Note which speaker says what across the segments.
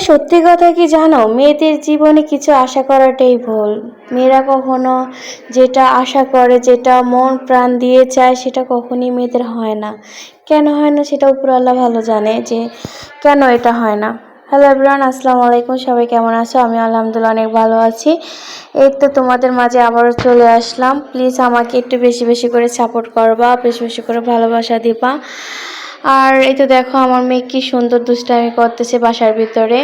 Speaker 1: সত্যি কথা কি জানো, মেয়েদের জীবনে কিছু আশা করাটাই ভুল। মেয়েরা কখনো যেটা আশা করে, যেটা মন প্রাণ দিয়ে চায়, সেটা কখনই মেয়েদের হয় না। কেন হয় না সেটা উপরওয়ালা ভালো জানে, যে কেন এটা হয় না। হ্যালো এভরিওয়ান, আসসালামু আলাইকুম। সবাই কেমন আছো? আমি আলহামদুলিল্লাহ অনেক ভালো আছি। এই তো তোমাদের মাঝে আবারও চলে আসলাম। প্লিজ আমাকে একটু বেশি বেশি করে সাপোর্ট করবা, বেশি বেশি করে ভালোবাসা দিবা। আর এই তো দেখো আমার মেয়ে কি সুন্দর দুষ্টামি করতেছে বাসার ভিতরে।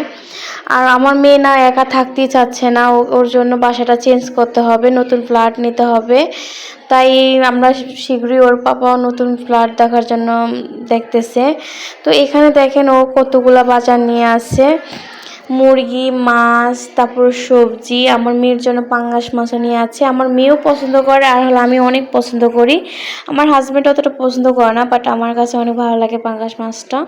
Speaker 1: আর আমার মেয়ে না একা থাকতেই চাচ্ছে না, ওর জন্য বাসাটা চেঞ্জ করতে হবে, নতুন ফ্ল্যাট নিতে হবে। তাই আমরা শীঘ্রই, ওর পাপাও নতুন ফ্ল্যাট দেখার জন্য দেখতেছে। তো এখানে দেখেন ও কতগুলা বাজার নিয়ে আসছে, মুরগি, মাছ, তারপর সবজি। আমার মেয়ের জন্য পাঙ্গাস মাছও নিয়ে আছে। আমার মেয়েও পছন্দ করে, আর হলো আমি অনেক পছন্দ করি। আমার হাজব্যান্ড অতটা পছন্দ করে না, বাট আমার কাছে অনেক ভালো লাগে পাঙ্গাস মাছটা।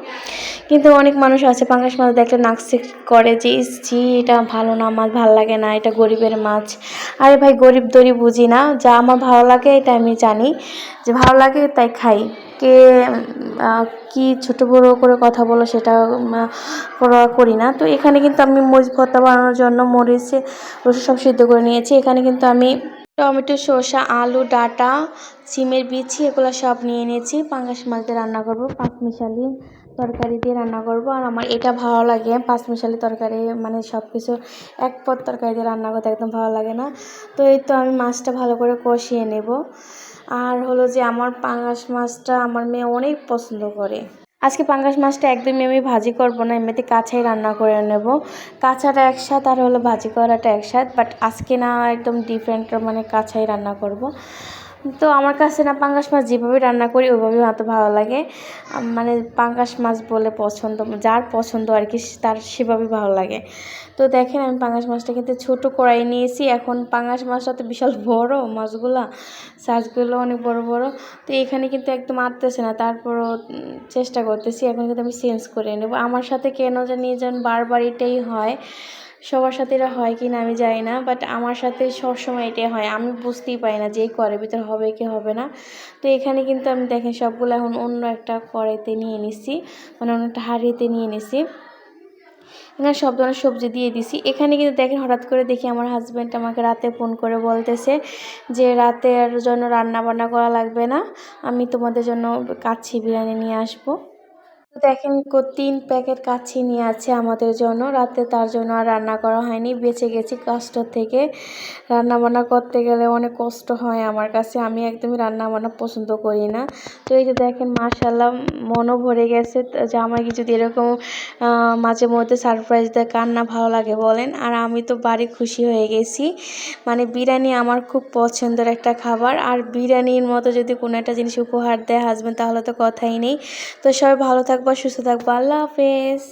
Speaker 1: কিন্তু অনেক মানুষ আছে পাঙ্গাস মাছ দেখলে নাক সিক করে, যে জি এটা ভালো না, মাছ ভালো লাগে না, এটা গরিবের মাছ। আরে ভাই, গরিব দরি বুঝি না, যা আমার ভালো লাগে এটা আমি জানি, যে ভালো লাগে তাই খাই। কে কি ছোট বড় করে কথা বলো সেটা পরোয়া করি না। তো এখানে কিন্তু আমি মরিচ ভর্তা বানানোর জন্য মরিচ রসুন সব সিদ্ধ করে নিয়েছি। এখানে কিন্তু আমি টমেটো, শসা, আলু, ডাঁটা, সিমের বিচি এগুলো সব নিয়ে নিয়েছি। পাঙ্গাস মাছ দিয়ে রান্না করব, পাঁচমিশালি তরকারি দিয়ে রান্না করব। আর আমার এটা ভালো লাগে, পাঁচমিশালি তরকারি, মানে সব কিছু এক পদ তরকারি দিয়ে রান্না করতে একদম ভালো লাগে না। তো এই তো আমি মাছটা ভালো করে কষিয়ে নেব। আর হলো যে আমার পাঙ্গাস মাছটা আমার মেয়ে অনেক পছন্দ করে। আজকে পাঙ্গাস মাছটা একদমই আমি ভাজি করব না, এমনিতে কাঁচাই রান্না করে নেব। কাঁচাটা একসাথ আর হলো ভাজি করাটা একসাথ, বাট আজকে না একদম ডিফারেন্ট, মানে কাঁচাই রান্না করব। তো আমার কাছে না পাঙ্গাস মাছ যেভাবে রান্না করি ওইভাবেই এত ভালো লাগে। মানে পাঙ্গাস মাছ বলে পছন্দ, যার পছন্দ আর কি, তার সেভাবেই ভালো লাগে। তো দেখেন আমি পাঙ্গাস মাছটা কিন্তু ছোট কড়াই নিয়েছি। এখন পাঙ্গাস মাছটা তো বিশাল বড়, মাছগুলা সাইজগুলো অনেক বড় বড়। তো এখানে কিন্তু একদম আটতেছে না, তারপরও চেষ্টা করতেছি। এখন কিন্তু আমি চেঞ্জ করে নেব। আমার সাথে কেন জানি যেন বারবার এটাই হয়, সবার সাথে এটা হয় কি না আমি জানি না, বাট আমার সাথে সবসময় এটাই হয়। আমি বুঝতেই পারি না যে এই কড়াইয়ের ভিতরে হবে কি হবে না। তো এখানে কিন্তু আমি দেখেন সবগুলো এখন অন্য একটা কড়াইতে নিয়ে নিছি, মানে অন্য একটা হাঁড়িতে নিয়ে নিছি। এখানে সব ধরনের সবজি দিয়ে দিছি। এখানে কিন্তু দেখেন হঠাৎ করে দেখি আমার হাজব্যান্ড আমাকে রাতে ফোন করে বলতেছে যে রাতের জন্য রান্না বান্না করা লাগবে না, আমি তোমাদের জন্য কাচ্চি বিরিয়ানি নিয়ে আসবো। দেখেন 3 প্যাকেট কাচ্চি নিয়ে আছে আমাদের জন্য রাতে, তার জন্য আর রান্না করা হয়নি, বেঁচে গেছি কষ্ট থেকে। রান্না বান্না করতে গেলে অনেক কষ্ট হয় আমার কাছে, আমি একদমই রান্না বান্না পছন্দ করি না। তো এই যে দেখেন মাশাআল্লাহ মনও ভরে গেছে, যে আমাকে যদি এরকম মাঝে মধ্যে সারপ্রাইজ দেয় কার না ভালো লাগে বলেন। আর আমি তো বাড়ি খুশি হয়ে গেছি। মানে বিরিয়ানি আমার খুব পছন্দের একটা খাবার, আর বিরিয়ানির মতো যদি কোনো একটা জিনিস উপহার দেয় হাজব্যান্ড, তাহলে তো কথাই নেই। তো সবাই ভালো থাকবা, সুস্থ থাকবা, আল্লাহ হাফেজ।